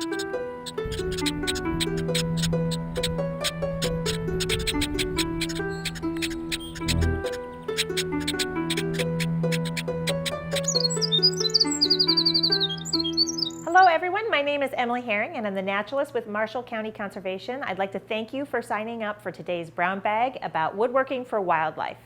Hello everyone, my name is Emily Herring and I'm the naturalist with Marshall County Conservation. I'd like to thank you for signing up for today's brown bag about woodworking for wildlife.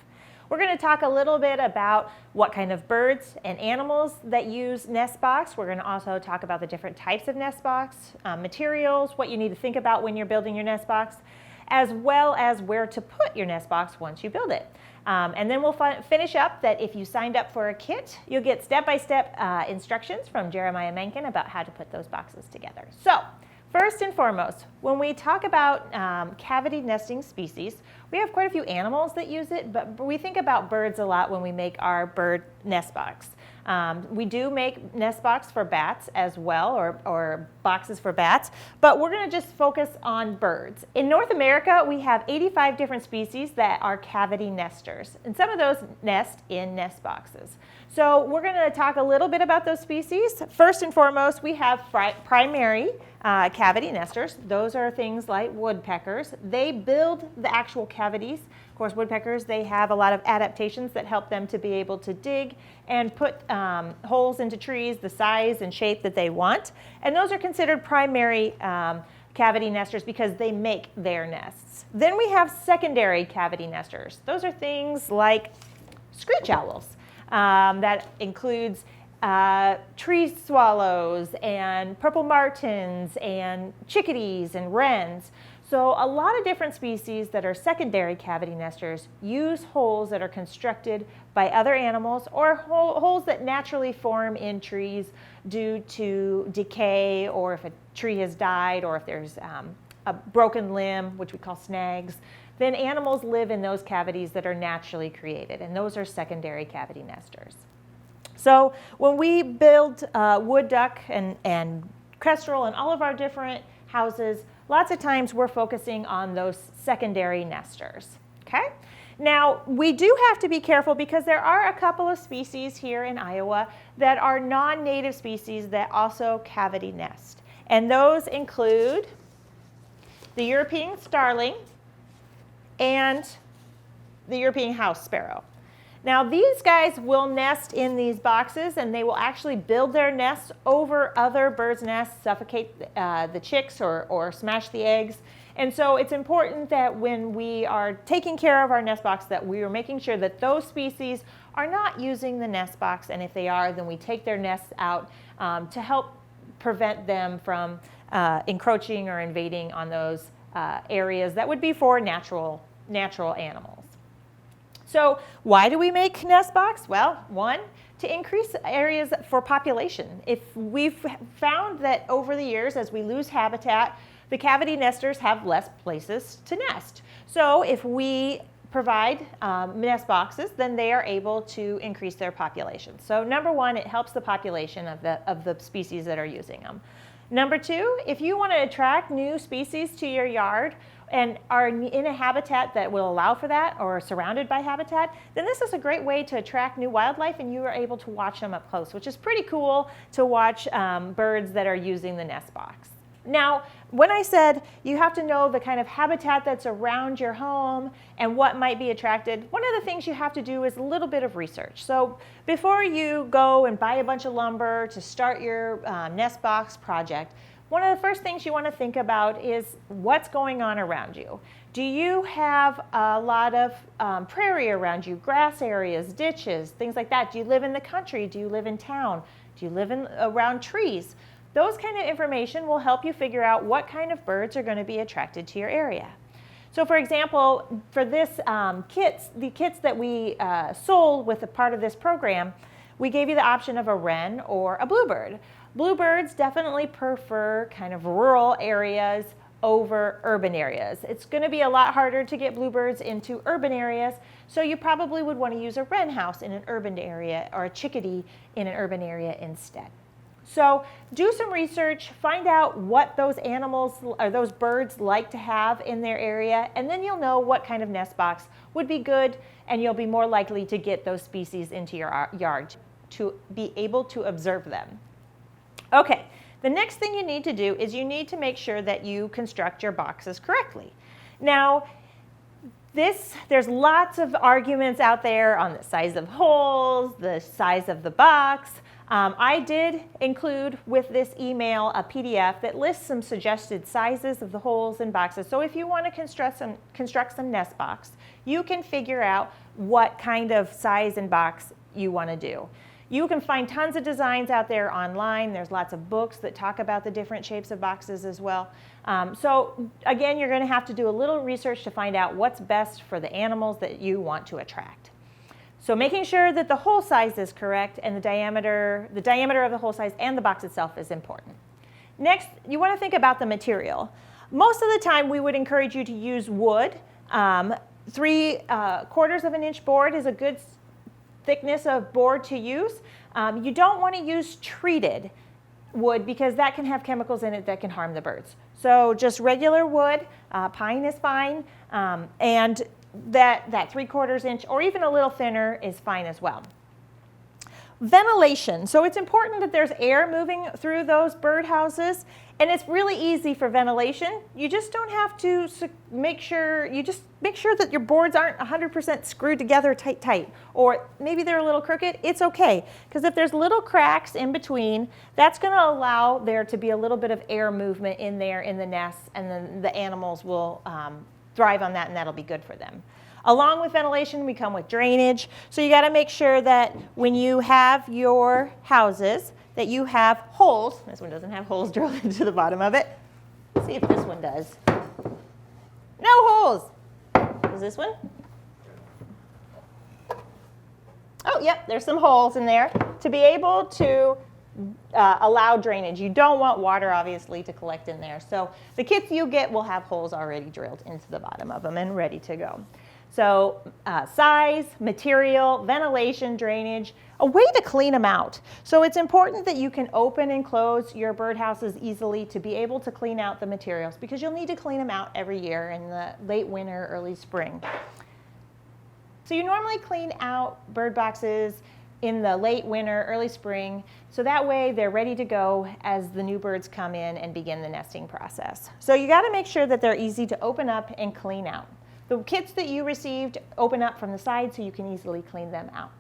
We're going to talk a little bit about what kind of birds and animals that use nest box. We're going to also talk about the different types of nest box, materials, what you need to think about when you're building your nest box, as well as where to put your nest box once you build it. And then we'll finish up that if you signed up for a kit, you'll get step-by-step instructions from Jeremiah Mencken about how to put those boxes together. So, first and foremost, when we talk about cavity nesting species, we have quite a few animals that use it, but we think about birds a lot when we make our bird nest box. We do make nest box for bats as well, or boxes for bats, but we're going to just focus on birds. In North America, we have 85 different species that are cavity nesters, and some of those nest in nest boxes. So we're going to talk a little bit about those species. First and foremost, we have primary cavity nesters. Those are things like woodpeckers. They build the actual cavities. Of course, woodpeckers, they have a lot of adaptations that help them to be able to dig and put holes into trees the size and shape that they want. And those are considered primary cavity nesters because they make their nests. Then we have secondary cavity nesters. Those are things like screech owls. That includes tree swallows and purple martins and chickadees and wrens. So a lot of different species that are secondary cavity nesters use holes that are constructed by other animals or holes that naturally form in trees due to decay, or if a tree has died, or if there's a broken limb, which we call snags. Then animals live in those cavities that are naturally created, and those are secondary cavity nesters. So when we build wood duck and kestrel and all of our different houses, lots of times we're focusing on those secondary nesters, okay? Now, we do have to be careful because there are a couple of species here in Iowa that are non-native species that also cavity nest. And those include the European starling and the European house sparrow. Now these guys will nest in these boxes, and they will actually build their nests over other birds' nests, suffocate the chicks or smash the eggs. And so it's important that when we are taking care of our nest box that we are making sure that those species are not using the nest box, and if they are, then we take their nests out to help prevent them from encroaching or invading on those areas that would be for natural animals. So why do we make nest box? Well, one, to increase areas for population. If we've found that over the years, as we lose habitat, the cavity nesters have less places to nest. So if we provide nest boxes, then they are able to increase their population. So number one, it helps the population of the species that are using them. Number two, if you want to attract new species to your yard and are in a habitat that will allow for that, or surrounded by habitat, then this is a great way to attract new wildlife, and you are able to watch them up close, which is pretty cool to watch birds that are using the nest box. Now, when I said you have to know the kind of habitat that's around your home and what might be attracted, one of the things you have to do is a little bit of research. So before you go and buy a bunch of lumber to start your nest box project, one of the first things you want to think about is what's going on around you. Do you have a lot of prairie around you, grass areas, ditches, things like that? Do you live in the country? Do you live in town? Do you live around trees? Those kind of information will help you figure out what kind of birds are going to be attracted to your area. So for example, for this the kits that we sold with a part of this program, we gave you the option of a wren or a bluebird. Bluebirds definitely prefer kind of rural areas over urban areas. It's going to be a lot harder to get bluebirds into urban areas, so you probably would want to use a wren house in an urban area or a chickadee in an urban area instead. So do some research, find out what those animals or those birds like to have in their area, and then you'll know what kind of nest box would be good, and you'll be more likely to get those species into your yard to be able to observe them. Okay, The next thing you need to do is you need to make sure that you construct your boxes correctly. Now, there's lots of arguments out there on the size of holes, the size of the box. I did include with this email a PDF that lists some suggested sizes of the holes and boxes. So if you want to construct some nest box, you can figure out what kind of size and box you want to do. You can find tons of designs out there online. There's lots of books that talk about the different shapes of boxes as well. So again, you're going to have to do a little research to find out what's best for the animals that you want to attract. So making sure that the hole size is correct and the diameter of the hole size and the box itself is important. Next, you want to think about the material. Most of the time, we would encourage you to use wood. 3/4 of an inch board is a good thickness of board to use. You don't want to use treated wood because that can have chemicals in it that can harm the birds. So just regular wood, pine is fine, and that 3/4 inch or even a little thinner is fine as well. Ventilation. So it's important that there's air moving through those birdhouses, and it's really easy for ventilation. You just don't have to make sure that your boards aren't 100% screwed together tight, or maybe they're a little crooked. It's okay, because if there's little cracks in between, that's going to allow there to be a little bit of air movement in there in the nests, and then the animals will thrive on that, and that'll be good for them. Along with ventilation, we come with drainage. So you got to make sure that when you have your houses, that you have holes. This one doesn't have holes drilled into the bottom of it. Let's see if this one does. No holes. Does this one? Oh, yep, there's some holes in there to be able to allow drainage. You don't want water, obviously, to collect in there. So the kits you get will have holes already drilled into the bottom of them and ready to go. So size, material, ventilation, drainage, a way to clean them out. So it's important that you can open and close your birdhouses easily to be able to clean out the materials, because you'll need to clean them out every year in the late winter, early spring. So you normally clean out bird boxes in the late winter, early spring, so that way they're ready to go as the new birds come in and begin the nesting process. So you got to make sure that they're easy to open up and clean out. The kits that you received open up from the side so you can easily clean them out.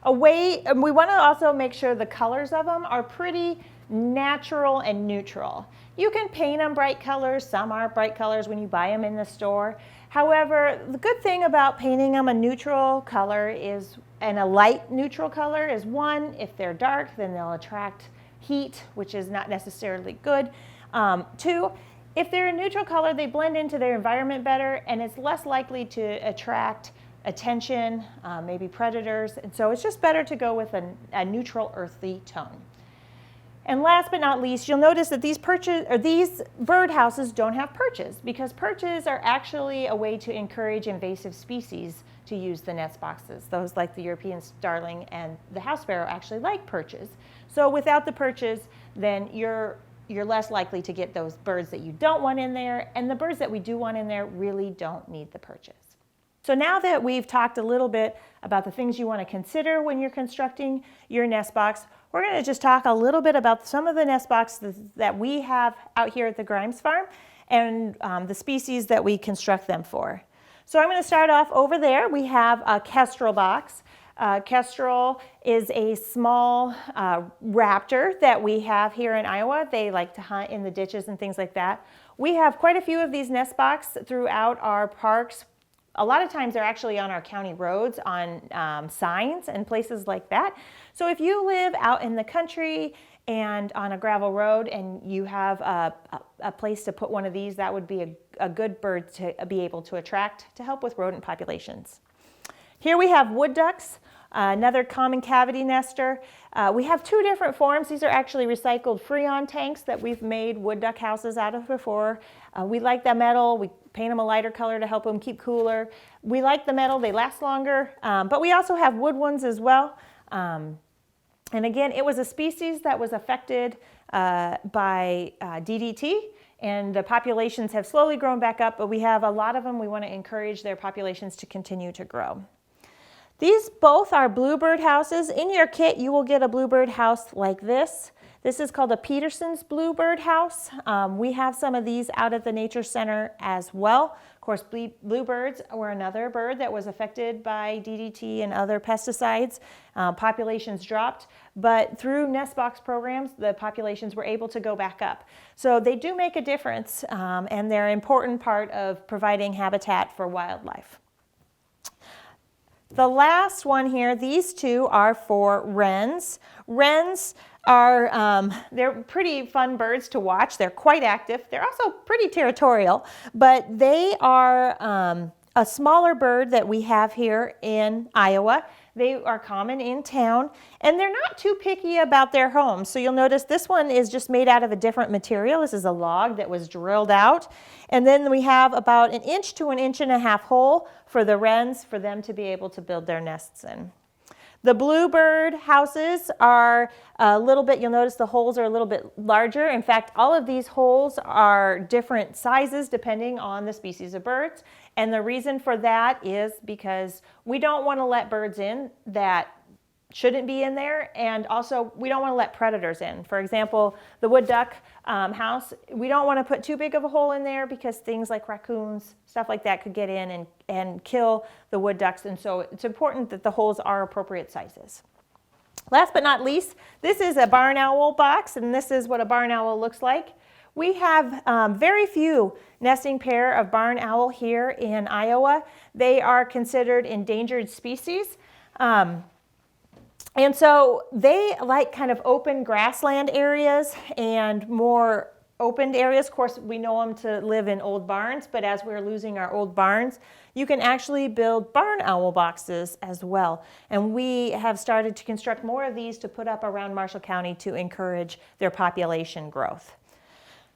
We want to also make sure the colors of them are pretty natural and neutral. You can paint them bright colors. Some are bright colors when you buy them in the store. However, the good thing about painting them a neutral color and a light neutral color is, one, if they're dark, then they'll attract heat, which is not necessarily good. Two, if they're a neutral color, they blend into their environment better, and it's less likely to attract attention, maybe predators. And so it's just better to go with a neutral, earthy tone. And last but not least, you'll notice that these birdhouses don't have perches, because perches are actually a way to encourage invasive species to use the nest boxes. Those like the European starling and the house sparrow actually like perches. So without the perches, then you're less likely to get those birds that you don't want in there, and the birds that we do want in there really don't need the perches. So now that we've talked a little bit about the things you want to consider when you're constructing your nest box, we're going to just talk a little bit about some of the nest boxes that we have out here at the Grimes Farm and the species that we construct them for. So I'm going to start off over there. We have a Kestrel Box. Kestrel is a small raptor that we have here in Iowa. They like to hunt in the ditches and things like that. We have quite a few of these nest boxes throughout our parks. A lot of times they're actually on our county roads on signs and places like that. So if you live out in the country and on a gravel road and you have a place to put one of these, that would be a good bird to be able to attract to help with rodent populations. Here we have wood ducks, another common cavity nester. We have two different forms. These are actually recycled Freon tanks that we've made wood duck houses out of before. We like the metal. We paint them a lighter color to help them keep cooler. We like the metal. They last longer. But we also have wood ones as well. And again, it was a species that was affected by DDT. And the populations have slowly grown back up, but we have a lot of them. We want to encourage their populations to continue to grow. These both are bluebird houses. In your kit, you will get a bluebird house like this. This is called a Peterson's Bluebird House. We have some of these out at the Nature Center as well. Of course, bluebirds were another bird that was affected by DDT and other pesticides. Populations dropped, but through nest box programs, the populations were able to go back up. So they do make a difference, and they're an important part of providing habitat for wildlife. The last one here, these two are for wrens. Wrens are, they're pretty fun birds to watch. They're quite active. They're also pretty territorial, but they are a smaller bird that we have here in Iowa. They are common in town, and they're not too picky about their homes. So you'll notice this one is just made out of a different material. This is a log that was drilled out. And then we have about 1 inch to 1.5 inch hole for the wrens for them to be able to build their nests in. The bluebird houses are a little bit, you'll notice the holes are a little bit larger. In fact, all of these holes are different sizes depending on the species of birds. And the reason for that is because we don't want to let birds in that shouldn't be in there, and also we don't want to let predators in. For example, the wood duck house, we don't want to put too big of a hole in there because things like raccoons, stuff like that could get in and kill the wood ducks, and so it's important that the holes are appropriate sizes. Last but not least, this is a barn owl box, and this is what a barn owl looks like. We have very few nesting pair of barn owl here in Iowa. They are considered endangered species. And so they like kind of open grassland areas and more opened areas. Of course, we know them to live in old barns, but as we're losing our old barns, you can actually build barn owl boxes as well. And we have started to construct more of these to put up around Marshall County to encourage their population growth.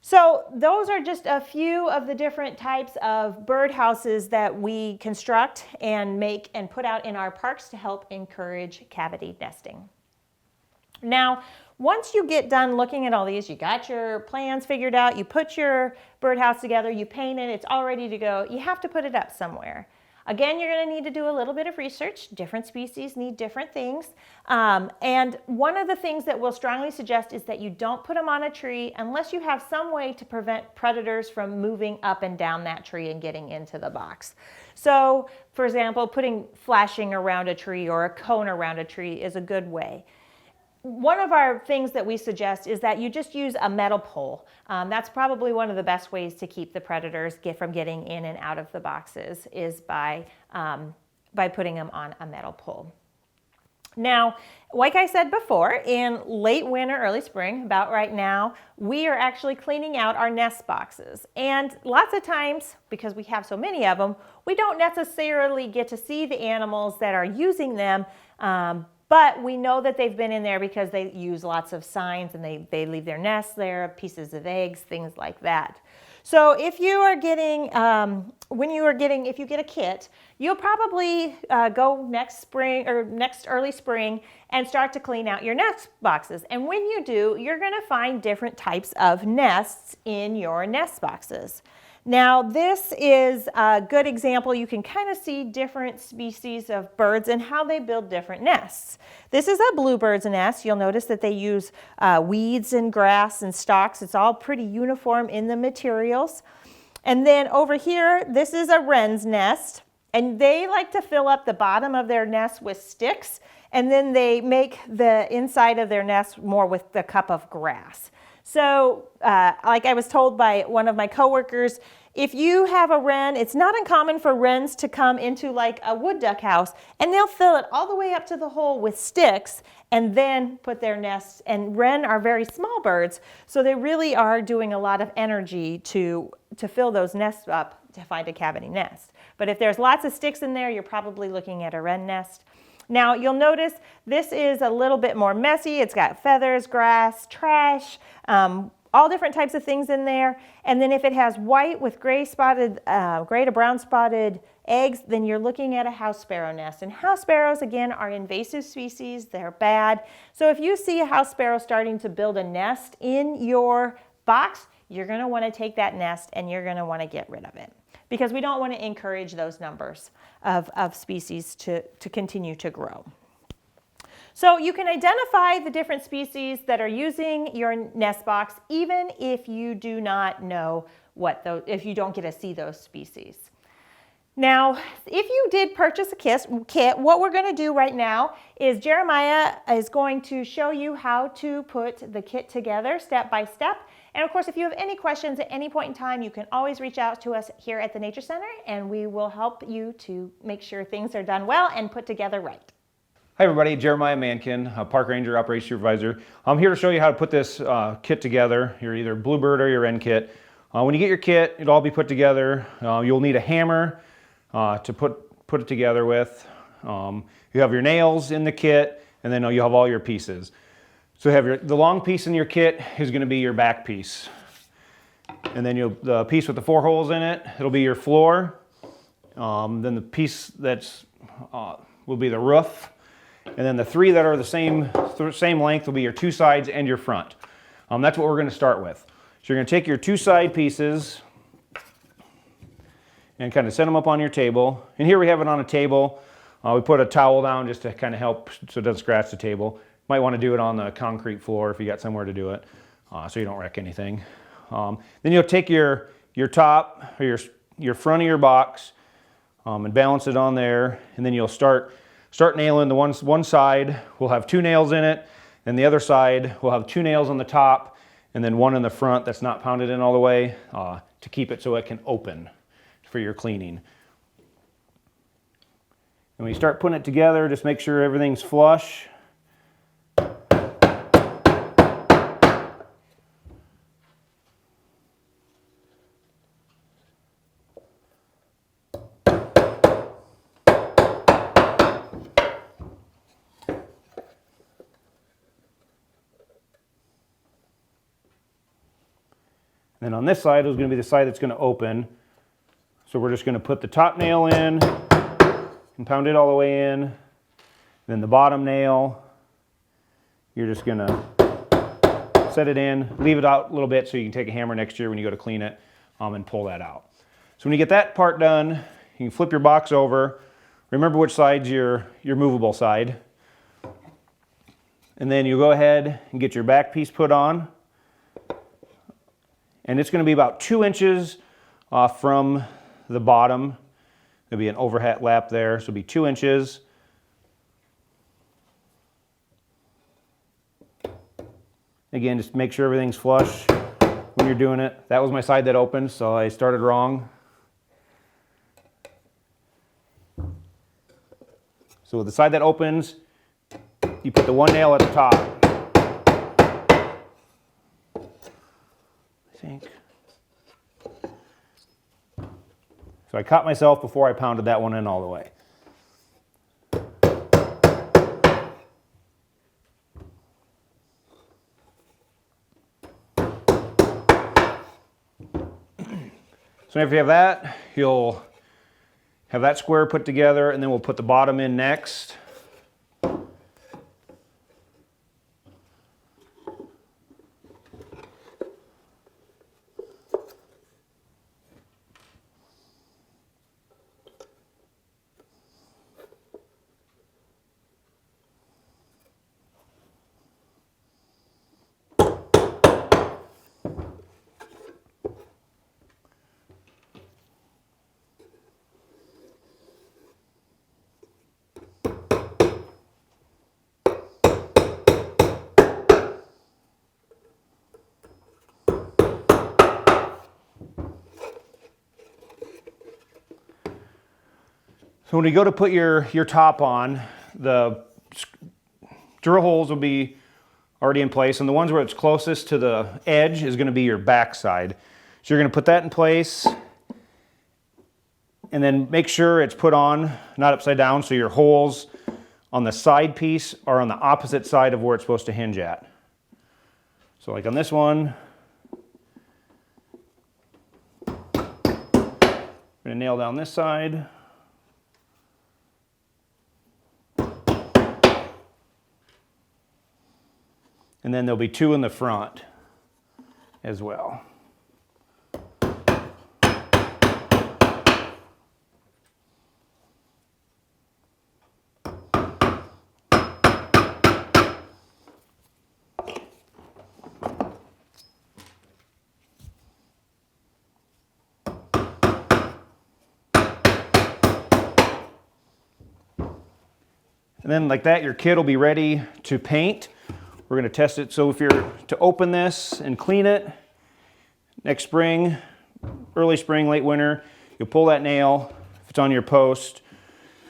So those are just a few of the different types of birdhouses that we construct and make and put out in our parks to help encourage cavity nesting. Now, once you get done looking at all these, you got your plans figured out, you put your birdhouse together, you paint it, it's all ready to go, you have to put it up somewhere. Again, you're going to need to do a little bit of research. Different species need different things. And one of the things that we'll strongly suggest is that you don't put them on a tree unless you have some way to prevent predators from moving up and down that tree and getting into the box. So, for example, putting flashing around a tree or a cone around a tree is a good way. One of our things that we suggest is that you just use a metal pole. That's probably one of the best ways to keep the predators from getting in and out of the boxes is by putting them on a metal pole. Now, like I said before, in late winter, early spring, about right now, we are actually cleaning out our nest boxes. And lots of times, because we have so many of them, we don't necessarily get to see the animals that are using them, but we know that they've been in there because they use lots of signs and they leave their nests there, pieces of eggs, things like that. So if you are getting, if you get a kit, you'll probably go next spring or next early spring and start to clean out your nest boxes. And when you do, you're going to find different types of nests in your nest boxes. Now, this is a good example. You can kind of see different species of birds and how they build different nests. This is a bluebird's nest. You'll notice that they use weeds and grass and stalks. It's all pretty uniform in the materials. And then over here, this is a wren's nest. And they like to fill up the bottom of their nest with sticks. And then they make the inside of their nest more with the cup of grass. So, like I was told by one of my coworkers, if you have a wren, it's not uncommon for wrens to come into like a wood duck house and they'll fill it all the way up to the hole with sticks and then put their nests. And wren are very small birds, so they really are doing a lot of energy to fill those nests up to find a cavity nest. But if there's lots of sticks in there, you're probably looking at a wren nest. Now, you'll notice this is a little bit more messy. It's got feathers, grass, trash, all different types of things in there. And then if it has white with gray to brown spotted eggs, then you're looking at a house sparrow nest. And house sparrows, again, are invasive species. They're bad. So if you see a house sparrow starting to build a nest in your box, you're going to want to take that nest and you're going to want to get rid of it, because we don't want to encourage those numbers of species to continue to grow. So you can identify the different species that are using your nest box even if you do not know if you don't get to see those species. Now, if you did purchase a kit, what we're going to do right now is Jeremiah is going to show you how to put the kit together step by step. And of course, if you have any questions at any point in time, you can always reach out to us here at the Nature Center and we will help you to make sure things are done well and put together right. Hi everybody, Jeremiah Mankin, a Park Ranger Operations Supervisor. I'm here to show you how to put this kit together, your either Bluebird or your wren kit. When you get your kit, it'll all be put together. You'll need a hammer to put it together with. You have your nails in the kit, and then you'll have all your pieces. So you have the long piece in your kit is going to be your back piece. And then the piece with the 4 holes in it, it'll be your floor. Then the piece that's will be the roof. And then the 3 that are the same length will be your 2 sides and your front. That's what we're going to start with. So you're going to take your 2 side pieces and kind of set them up on your table. And here we have it on a table. We put a towel down just to kind of help so it doesn't scratch the table. Might want to do it on the concrete floor if you got somewhere to do it, so you don't wreck anything. Then you'll take your top or your front of your box and balance it on there, and then you'll start nailing the one side. Will have 2 nails in it, and the other side will have 2 nails on the top, and then 1 in the front that's not pounded in all the way to keep it so it can open for your cleaning. And when you start putting it together, just make sure everything's flush. Then on this side is going to be the side that's going to open. So we're just going to put the top nail in and pound it all the way in. Then the bottom nail, you're just going to set it in, leave it out a little bit so you can take a hammer next year when you go to clean it and pull that out. So when you get that part done, you can flip your box over. Remember which side's your movable side. And then you go ahead and get your back piece put on. And it's going to be about 2 inches from the bottom. There'll be an overhead lap there, so it'll be 2 inches. Again, just make sure everything's flush when you're doing it. That was my side that opened, so I started wrong. So with the side that opens, you put the 1 nail at the top. So I caught myself before I pounded that one in all the way. So after you have that, you'll have that square put together, and then we'll put the bottom in next. So when you go to put your top on, the drill holes will be already in place, and the ones where it's closest to the edge is going to be your back side. So you're going to put that in place, and then make sure it's put on, not upside down, so your holes on the side piece are on the opposite side of where it's supposed to hinge at. So like on this one, I'm going to nail down this side. And then there'll be 2 in the front as well. And then like that, your kit will be ready to paint. We're gonna test it. So if you're to open this and clean it, next spring, early spring, late winter, you'll pull that nail if it's on your post,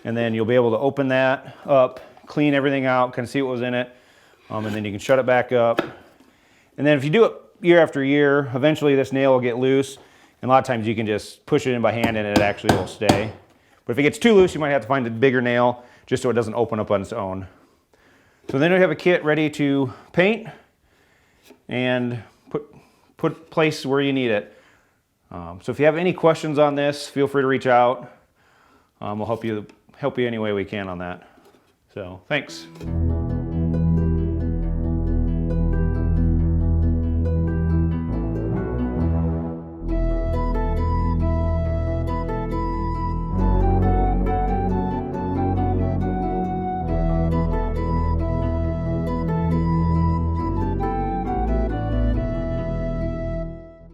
and then you'll be able to open that up, clean everything out, kind of see what was in it, and then you can shut it back up. And then if you do it year after year, eventually this nail will get loose, and a lot of times you can just push it in by hand and it actually will stay. But if it gets too loose, you might have to find a bigger nail just so it doesn't open up on its own. So then we have a kit ready to paint and place where you need it. So if you have any questions on this, feel free to reach out. We'll help you any way we can on that. So thanks.